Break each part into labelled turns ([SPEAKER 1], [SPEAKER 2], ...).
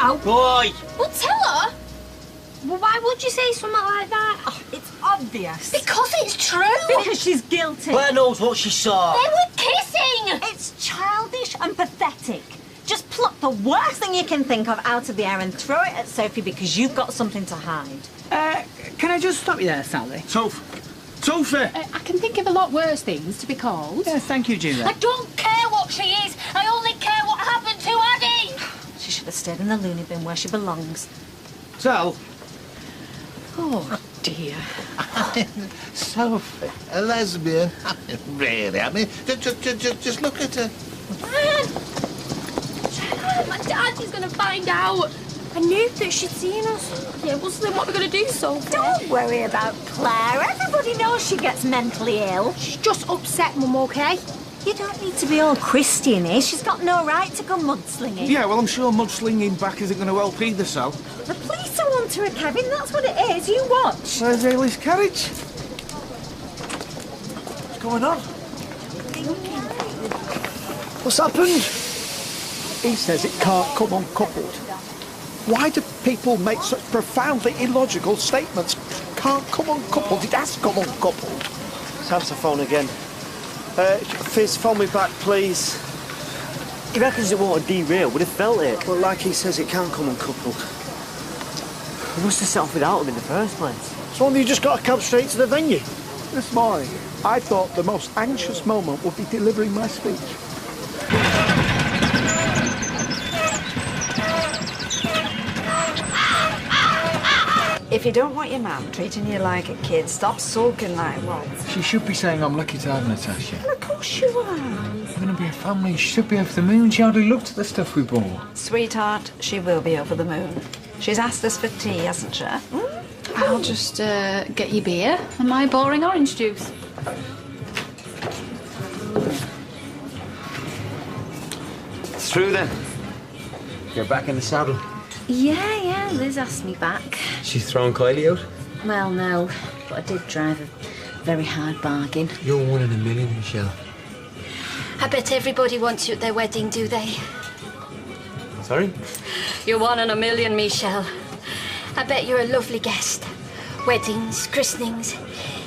[SPEAKER 1] now.
[SPEAKER 2] Boy!
[SPEAKER 1] Well, tell her.
[SPEAKER 3] Well, why would you say something like that?
[SPEAKER 4] Oh, it's obvious.
[SPEAKER 1] Because it's true.
[SPEAKER 4] Because she's guilty.
[SPEAKER 2] Claire knows what she saw.
[SPEAKER 1] They were kissing.
[SPEAKER 4] It's childish and pathetic. Just pluck the worst thing you can think of out of the air and throw it at Sophie because you've got something to hide.
[SPEAKER 5] Can I just stop you there, Sally?
[SPEAKER 6] Sophie!
[SPEAKER 3] I can think of a lot worse things to be called.
[SPEAKER 5] Yeah, thank you, Julia.
[SPEAKER 1] I don't care what she is. I only care what happened to Addie.
[SPEAKER 4] She should have stayed in the loony bin where she belongs.
[SPEAKER 6] Sal?
[SPEAKER 4] Oh, dear.
[SPEAKER 7] Sophie, a lesbian? Really? Just look at her.
[SPEAKER 3] My dad is going to find out. I knew that she'd seen us. Yeah, well, so then what are we going to do, Sophie?
[SPEAKER 4] Don't worry about Claire. Everybody knows she gets mentally ill.
[SPEAKER 3] She's just upset, Mum, OK?
[SPEAKER 4] You don't need to be all Christian-y. She's got no right to go mudslinging.
[SPEAKER 6] Yeah, well, I'm sure mudslinging back isn't going to help either, Sal.
[SPEAKER 4] The police are onto her, Kevin. That's what it is. You watch.
[SPEAKER 6] Where's Ailey's carriage? What's going on?
[SPEAKER 5] What's happened? He says it can't come uncoupled. Why do people make such profoundly illogical statements? Can't come uncoupled. It has to come uncoupled.
[SPEAKER 8] Sam's the phone again. Fizz, phone me back, please. He reckons it won't derail, but he felt it. But like he says, it can come uncoupled. We must have set off without him in the first place. So why have you just got a cab straight to the venue?
[SPEAKER 5] This morning, I thought the most anxious moment would be delivering my speech.
[SPEAKER 9] If you don't want your mum treating you like a kid, stop sulking like one.
[SPEAKER 10] She should be saying I'm lucky to have Natasha.
[SPEAKER 9] Well, of course you are.
[SPEAKER 10] We're going to be a family. She should be over the moon. She hardly looked at the stuff we bought.
[SPEAKER 9] Sweetheart, she will be over the moon. She's asked us for tea, hasn't she?
[SPEAKER 3] I'll just get you beer and my boring orange juice.
[SPEAKER 10] It's true then. You're back in the saddle.
[SPEAKER 4] Yeah, Liz asked me back.
[SPEAKER 10] She's throwing Kylie out?
[SPEAKER 4] Well, no, but I did drive a very hard bargain.
[SPEAKER 10] You're 1 in a million, Michelle.
[SPEAKER 1] I bet everybody wants you at their wedding, do they?
[SPEAKER 10] Sorry?
[SPEAKER 1] You're 1 in a million, Michelle. I bet you're a lovely guest. Weddings, christenings,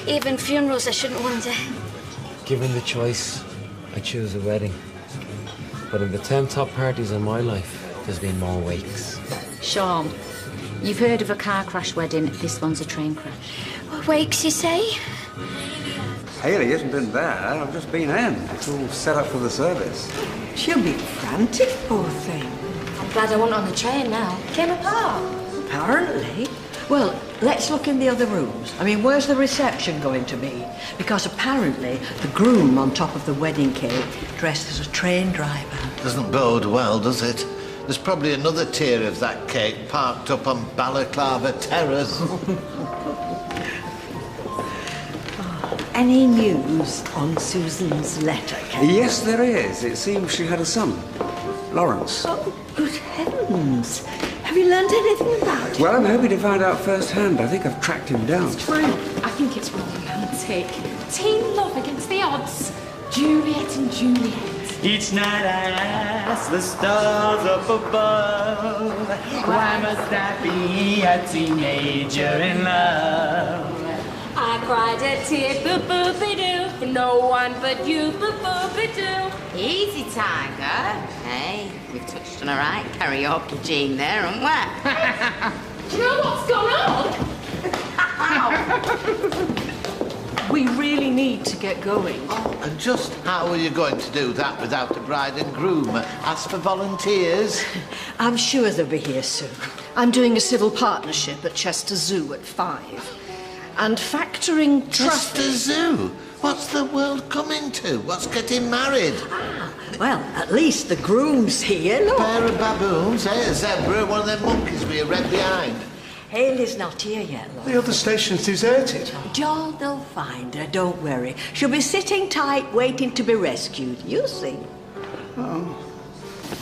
[SPEAKER 1] even funerals, I shouldn't wonder.
[SPEAKER 10] Given the choice, I choose a wedding. But in the 10 top parties in my life, there's been more wakes.
[SPEAKER 4] Sean, you've heard of a car crash wedding. This one's a train crash.
[SPEAKER 1] What wakes, you say?
[SPEAKER 11] Hayley hasn't been there. I've just been in. It's all set up for the service.
[SPEAKER 9] She'll be frantic, poor thing.
[SPEAKER 1] I'm glad I wasn't on the train now. Came apart.
[SPEAKER 9] Apparently. Well, let's look in the other rooms. I mean, where's the reception going to be? Because apparently the groom on top of the wedding cake dressed as a train driver.
[SPEAKER 7] Doesn't bode well, does it? There's probably another tier of that cake parked up on Balaclava Terrace.
[SPEAKER 9] Any news on Susan's letter, Kate?
[SPEAKER 11] Yes, there is. It seems she had a son, Lawrence.
[SPEAKER 9] Oh, good heavens. Have you learned anything about it?
[SPEAKER 11] Well, I'm hoping to find out firsthand. I think I've tracked him down.
[SPEAKER 3] True. I think it's romantic. Teen love against the odds. Juliet and Juliet.
[SPEAKER 2] Each night I ask the stars up above, why must I be a teenager in love?
[SPEAKER 1] I cried a tear, boo-boo-be-doo, for no one but you, boo-boo-be-doo.
[SPEAKER 12] Easy, Tiger. Hey, we've touched on a right karaoke gene there, haven't we?
[SPEAKER 3] Do you know what's going on?
[SPEAKER 9] We really need to get going.
[SPEAKER 7] Oh, and just how are you going to do that without the bride and groom? Ask for volunteers?
[SPEAKER 9] I'm sure they'll be here soon. I'm doing a civil partnership at Chester Zoo at 5. And factoring
[SPEAKER 7] Chester Zoo? What's the world coming to? What's getting married?
[SPEAKER 9] Well, at least the groom's here, look.
[SPEAKER 7] A pair of baboons, a zebra, one of them monkeys with a red behind.
[SPEAKER 9] Hayley's not here yet, Lord.
[SPEAKER 5] The other station's deserted.
[SPEAKER 9] John, they'll find her, don't worry. She'll be sitting tight, waiting to be rescued. You'll see.
[SPEAKER 5] Oh.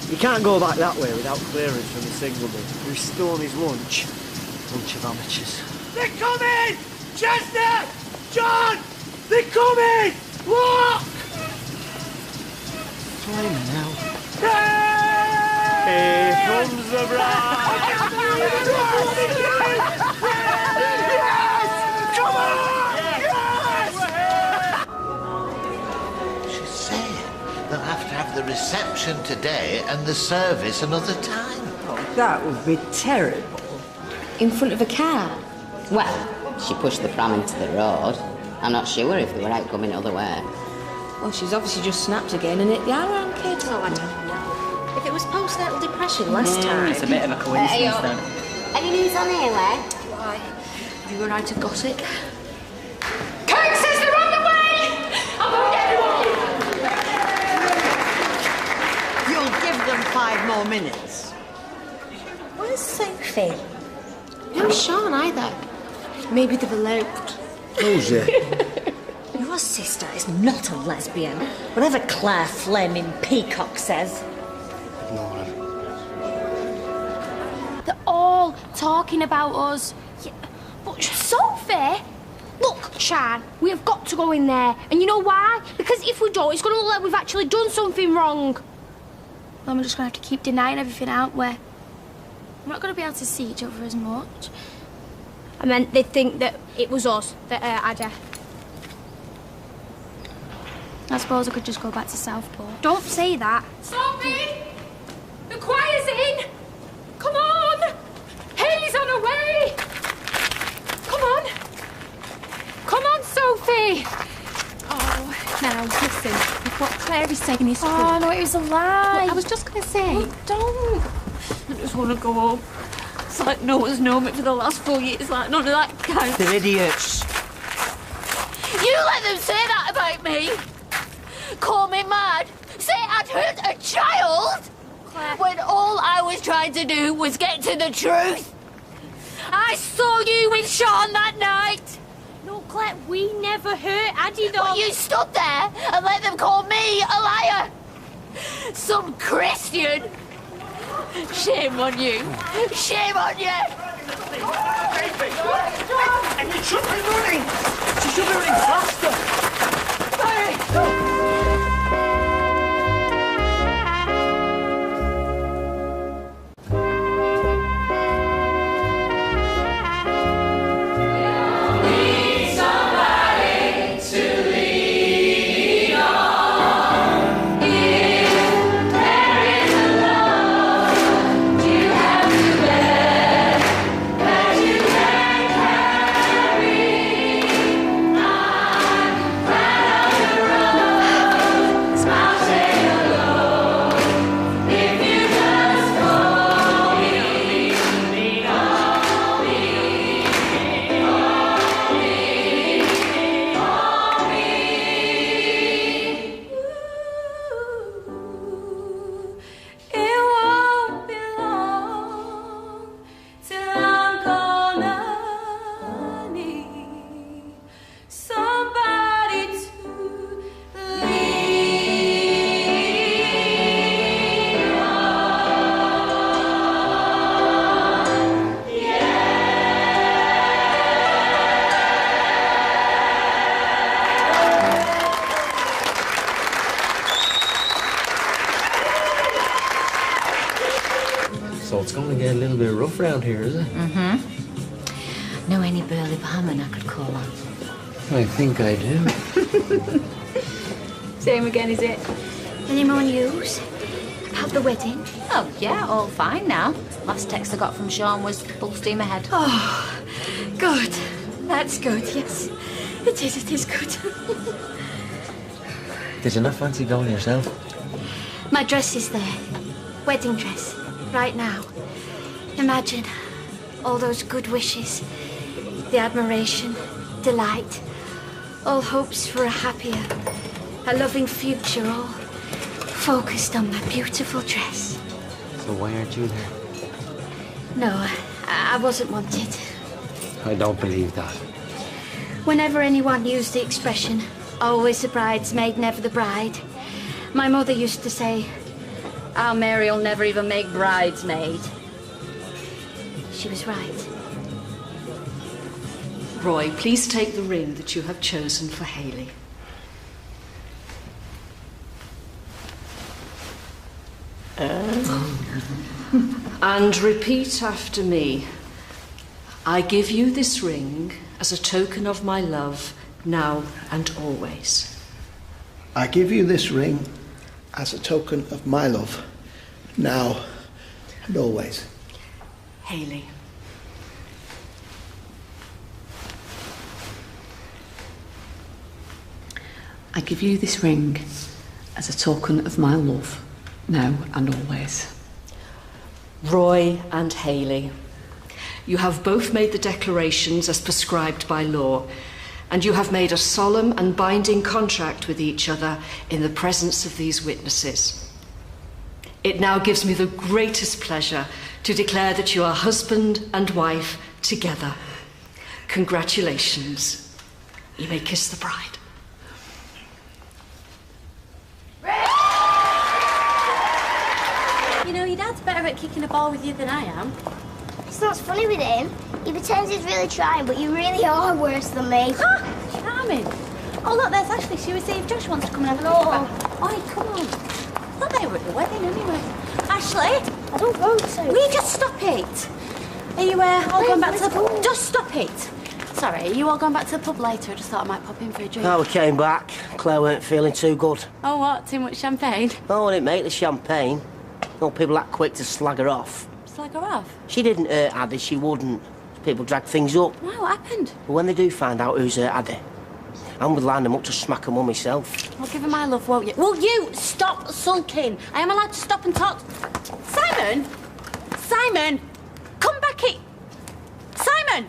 [SPEAKER 8] You can't go back that way without clearance from the signalman, who's stolen his lunch. Bunch of amateurs.
[SPEAKER 2] They're coming! Chester! John! They're coming! Look!
[SPEAKER 8] Flying now.
[SPEAKER 2] Here comes the bride!
[SPEAKER 7] She's saying they'll have to have the reception today and the service another time.
[SPEAKER 9] Oh, that would be terrible.
[SPEAKER 12] In front of a car? Well, she pushed the pram into the road. I'm not sure if they were out coming other way.
[SPEAKER 3] Well, she's obviously just snapped again and hit the around kid.
[SPEAKER 1] Oh, I don't know. If it was postnatal depression last time...
[SPEAKER 4] It's a bit of a coincidence, then.
[SPEAKER 12] Any news on here, Len?
[SPEAKER 1] Why? Have you run out of gossip?
[SPEAKER 3] Kate says they're on the way! I'm going to get everyone!
[SPEAKER 9] You'll give them 5 more minutes.
[SPEAKER 4] Where's Sophie?
[SPEAKER 1] No Sean either. Maybe they've eloped.
[SPEAKER 6] Who's it?
[SPEAKER 4] Your sister is not a lesbian, whatever Claire Flaming Peacock says.
[SPEAKER 13] They're all talking about us. Yeah, but Sophie, look, Chan, we have got to go in there. And you know why? Because if we don't, it's going to look like we've actually done something wrong. Then we're just going to have to keep denying everything, aren't we? We're not going to be able to see each other as much. I meant they think that it was us that had her. I suppose I could just go back to Southport. Don't say that.
[SPEAKER 3] Sophie! The choir's in! Come on! Haley's on her way! Come on! Come on, Sophie! Oh, now, listen. What Claire is saying is true.
[SPEAKER 13] Oh, no, it was a lie.
[SPEAKER 3] Well, I was just going to say...
[SPEAKER 13] Oh, don't.
[SPEAKER 3] I just want to go home. It's like no one's known me for the last 4 years, like none of that kind.
[SPEAKER 9] They're idiots.
[SPEAKER 13] You let them say that about me? Call me mad? Say I'd hurt a child? Claire. When all I was trying to do was get to the truth. I saw you with Sean that night. No, Claire, we never hurt Addie, though. But you stood there and let them call me a liar. Some Christian. Shame on you. Shame on you.
[SPEAKER 5] And you should be running! She should be running faster!
[SPEAKER 10] So it's going to get a little bit rough around here, is it?
[SPEAKER 4] Mm-hmm. Know any burly barman I could call on?
[SPEAKER 10] I think I do.
[SPEAKER 13] Same again, is it?
[SPEAKER 1] Any more news about the wedding?
[SPEAKER 4] Oh, yeah, all fine now. Last text I got from Sean was full steam ahead.
[SPEAKER 1] Oh, good. That's good, yes. It is good.
[SPEAKER 10] Did you not fancy going yourself?
[SPEAKER 1] My dress is there. Wedding dress. Right now. Imagine all those good wishes, the admiration, delight, all hopes for a happier, a loving future, all focused on my beautiful dress.
[SPEAKER 10] So why aren't you there?
[SPEAKER 1] No, I wasn't wanted.
[SPEAKER 10] I don't believe that.
[SPEAKER 1] Whenever anyone used the expression, always the bridesmaid, never the bride, my mother used to say, our Mary'll never even make bridesmaid. She was right.
[SPEAKER 14] Roy, please take the ring that you have chosen for Haley. And repeat after me. I give you this ring as a token of my love, now and always.
[SPEAKER 5] I give you this ring as a token of my love, now and always.
[SPEAKER 14] Hayley.
[SPEAKER 15] I give you this ring as a token of my love, now and always.
[SPEAKER 14] Roy and Hayley. You have both made the declarations as prescribed by law, and you have made a solemn and binding contract with each other in the presence of these witnesses. It now gives me the greatest pleasure to declare that you are husband and wife together. Congratulations. You may kiss the bride.
[SPEAKER 16] You know, your dad's better at kicking a ball with you than I am.
[SPEAKER 17] It's not funny with him. He pretends he's really trying, but you really are worse than me.
[SPEAKER 16] Charming. Oh, look, there's Ashley. She was saying if Josh wants to come and have a look. Oh, come on. I thought they were at the wedding anyway. Ashley?
[SPEAKER 17] I don't want to.
[SPEAKER 16] Will you just stop it? Are you all going back to the pub? Just stop it. Sorry, are you all going back to the pub later? I just thought I might pop in for a drink.
[SPEAKER 18] Oh, we came back. Claire weren't feeling too good.
[SPEAKER 16] Oh, what? Too much champagne?
[SPEAKER 18] Oh, I didn't make the champagne. No people that quick to slag her off.
[SPEAKER 16] Slag her off?
[SPEAKER 18] She didn't hurt Addy, she wouldn't. People drag things up.
[SPEAKER 16] Why, what happened?
[SPEAKER 18] But when they do find out who's hurt Addy, I would line them up to smack them on myself.
[SPEAKER 16] I'll give her my love, won't you? Will you stop sulking? I am allowed to stop and talk. Simon? Simon! Come back here! Simon!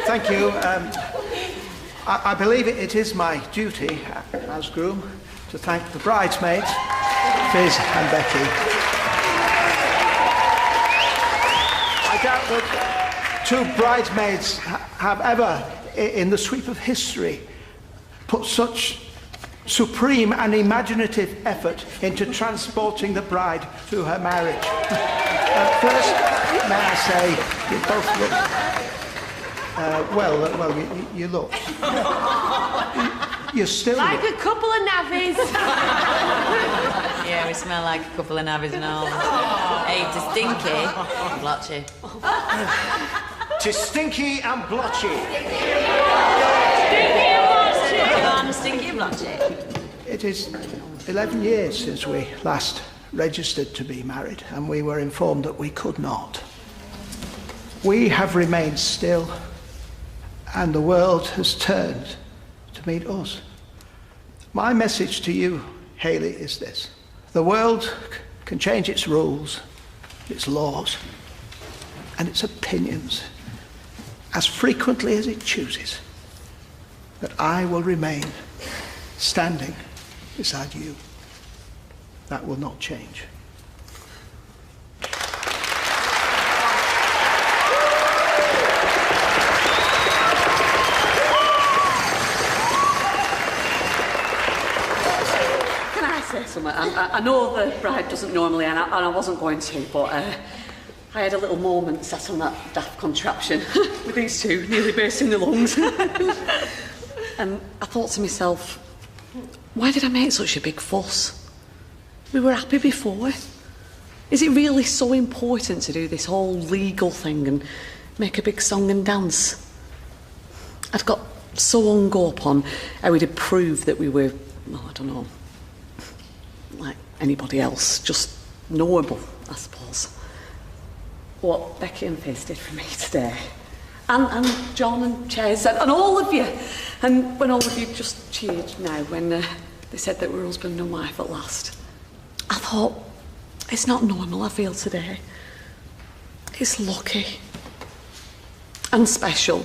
[SPEAKER 5] Thank you. I believe it is my duty as groom to thank the bridesmaids, Fizz and Becky. I doubt that two bridesmaids have ever, in the sweep of history, put such supreme and imaginative effort into transporting the bride to her marriage. First, may I say, you both look... you look. You're still...
[SPEAKER 19] Like a couple of navvies. Yeah, we smell like a couple of navvies and all. Hey, to Stinky and Blotchy.
[SPEAKER 5] To Stinky and Blotchy.
[SPEAKER 19] Stinky and Blotchy. I'm Stinky and Blotchy.
[SPEAKER 5] It is 11 years since we last registered to be married, and we were informed that we could not. We have remained still, and the world has turned to meet us. My message to you, Hayley, is this. The world can change its rules, its laws, and its opinions as frequently as it chooses. But I will remain standing beside you. That will not change.
[SPEAKER 14] Something. I know the bride doesn't normally, and I wasn't going to, but I had a little moment sat on that daft contraption with these two nearly bursting their lungs. And I thought to myself, why did I make such a big fuss? We were happy before. Is it really so important to do this whole legal thing and make a big song and dance? I'd got so hung up on how we'd prove that we were, well, I don't know, like anybody else, just normal, I suppose. What Becky and Fizz did for me today, and John and Ches and all of you, and when all of you just cheered now when they said that we're husband and wife at last. I thought, it's not normal I feel today. It's lucky and special.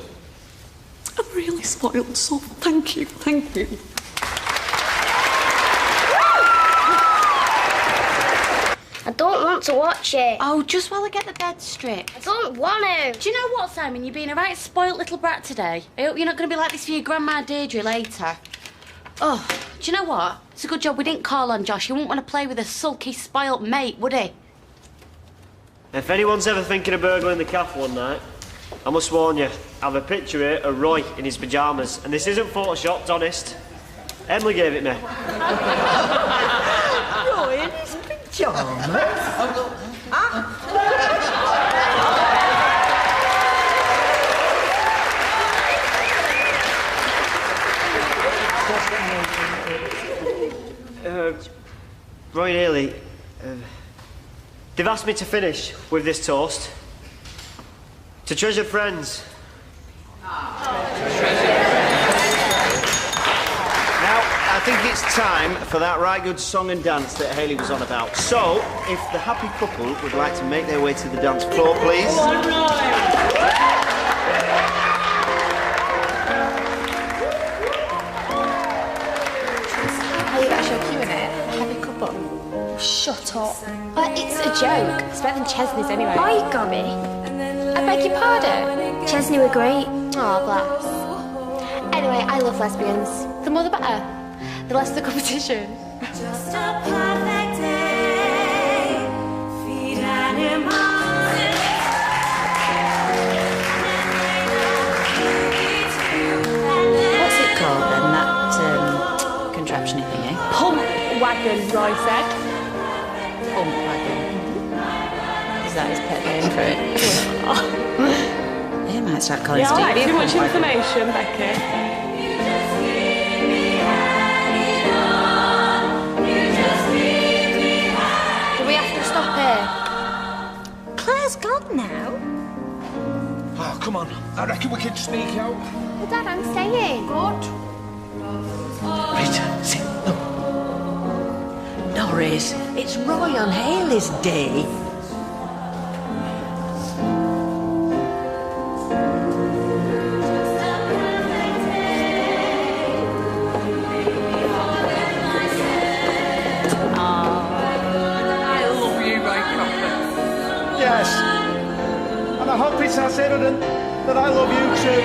[SPEAKER 14] I'm really spoiled, so thank you, thank you.
[SPEAKER 17] I don't want to watch it.
[SPEAKER 16] Oh, just while I get the bed straight.
[SPEAKER 17] I don't want to.
[SPEAKER 16] Do you know what, Simon? You're being a right spoilt little brat today. I hope you're not going to be like this for your grandma Deirdre later. Oh, do you know what? It's a good job we didn't call on Josh. He wouldn't want to play with a sulky, spoilt mate, would he?
[SPEAKER 8] If anyone's ever thinking of burgling the cafe one night, I must warn you, I have a picture here of Roy in his pyjamas, and this isn't photoshopped, honest. Emily gave it me.
[SPEAKER 9] Roy in his pyjamas?
[SPEAKER 8] Roy and Haley, they've asked me to finish with this toast. To treasured friends. Now, I think it's time for that right good song and dance that Haley was on about. So, if the happy couple would like to make their way to the dance floor, please.
[SPEAKER 3] Are you actually cute in it? Happy couple. Shut up. It's a joke. It's better than Chesney's anyway.
[SPEAKER 17] Why you got me?
[SPEAKER 3] I beg your pardon?
[SPEAKER 17] Chesney were great.
[SPEAKER 3] Oh, bless. Anyway, I love lesbians. The more the better. The less the competition.
[SPEAKER 20] Just a perfect day. Feed animals.
[SPEAKER 15] What's it called then, that contraption thingy?
[SPEAKER 3] Pump wagon, Roy said.
[SPEAKER 15] Pump wagon. Is that his pet name for it? He might start calling
[SPEAKER 3] Yeah,
[SPEAKER 15] Stevie
[SPEAKER 3] alright,
[SPEAKER 15] a
[SPEAKER 3] too
[SPEAKER 15] pump
[SPEAKER 3] much
[SPEAKER 15] wagon.
[SPEAKER 3] information, Becky. Do we have to stop here?
[SPEAKER 4] Claire's gone now.
[SPEAKER 6] Oh, come on. I reckon we can sneak out.
[SPEAKER 1] Well, Dad, I'm staying. Good.
[SPEAKER 5] Rita, sit. Look.
[SPEAKER 9] Norris, it's Roy on Haley's day.
[SPEAKER 14] I love you, Ray Cropper.
[SPEAKER 5] Yes. And I hope it's as evident that I love you too.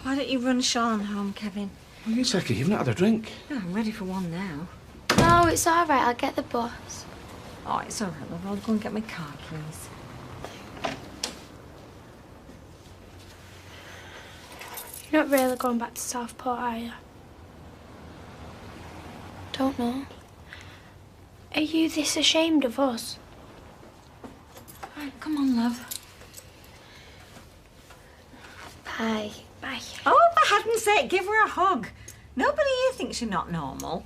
[SPEAKER 4] Why don't you run Sean home, Kevin?
[SPEAKER 6] Well, you take it. You've not had a drink.
[SPEAKER 4] Oh, I'm ready for one now.
[SPEAKER 1] No, it's all right. I'll get the bus.
[SPEAKER 4] Oh, it's all right, love. I'll go and get my car keys.
[SPEAKER 1] You're not really going back to Southport, are you? Don't know. Are you this ashamed of us?
[SPEAKER 4] Right, come on, love.
[SPEAKER 1] Bye. Bye.
[SPEAKER 4] Oh, for heaven's sake, give her a hug. Nobody here thinks you're not normal.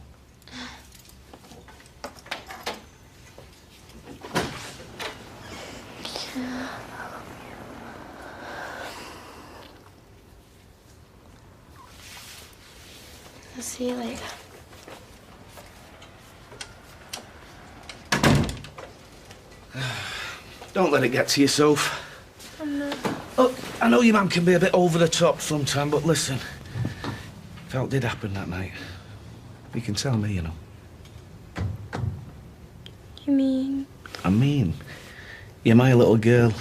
[SPEAKER 1] I'll see you later.
[SPEAKER 6] Don't let it get to yourself.
[SPEAKER 1] I'm not.
[SPEAKER 6] Look, I know your mum can be a bit over the top sometimes, but listen. If it did happen that night, you can tell me, you know.
[SPEAKER 1] You mean?
[SPEAKER 6] I mean, you're my little girl,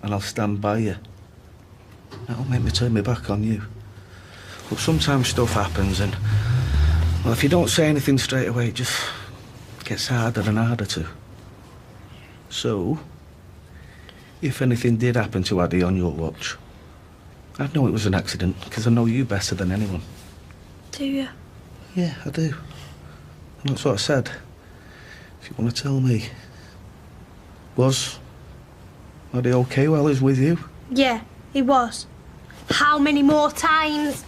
[SPEAKER 6] and I'll stand by you. That'll make me turn my back on you. But sometimes stuff happens, and, well, if you don't say anything straight away, it just gets harder and harder to. So, if anything did happen to Addie on your watch, I'd know it was an accident, because I know you better than anyone.
[SPEAKER 1] Do you?
[SPEAKER 6] Yeah, I do. And that's what I said. If you want to tell me, was Addie okay while he was with you?
[SPEAKER 1] Yeah, he was. How many more times?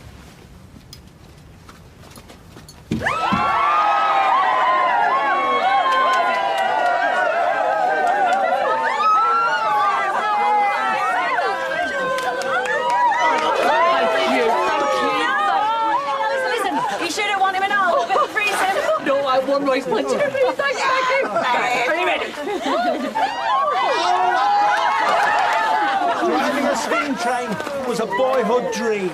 [SPEAKER 4] Listen, you shouldn't want him at all, but freeze him.
[SPEAKER 14] No, I won Roy's plenty of me. Thank you. Are you ready?
[SPEAKER 5] Driving a steam train was a boyhood dream.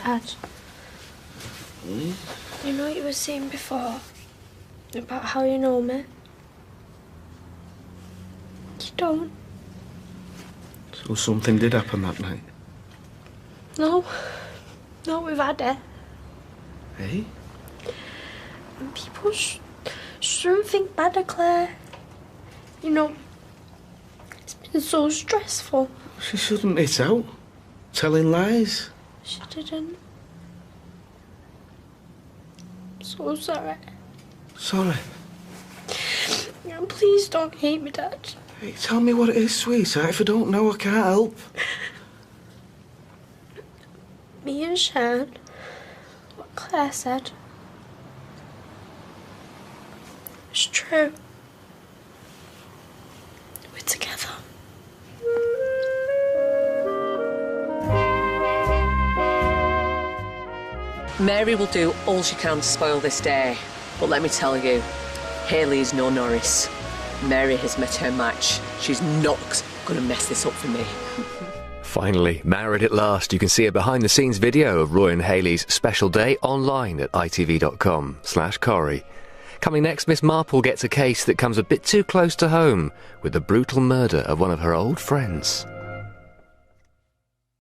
[SPEAKER 17] Dad. You know what you were saying before? About how you know me? You don't.
[SPEAKER 6] So something did happen that night?
[SPEAKER 17] No. No, we've had it.
[SPEAKER 6] Eh?
[SPEAKER 17] And people shouldn't think bad of Claire. You know, it's been so stressful.
[SPEAKER 6] She shouldn't hit out. Telling lies.
[SPEAKER 17] She didn't. So sorry.
[SPEAKER 6] Sorry.
[SPEAKER 17] Yeah, please don't hate me, Dad.
[SPEAKER 6] Hey, tell me what it is, sweetheart. If I don't know, I can't help.
[SPEAKER 17] Me and Shan, what Claire said, it's true. We're together.
[SPEAKER 14] Mary will do all she can to spoil this day, but let me tell you, Hayley is no Norris. Mary has met her match. She's not going to mess this up for me.
[SPEAKER 2] Finally, married at last. You can see a behind-the-scenes video of Roy and Hayley's special day online at itv.com/Corrie. Coming next, Miss Marple gets a case that comes a bit too close to home with the brutal murder of one of her old friends.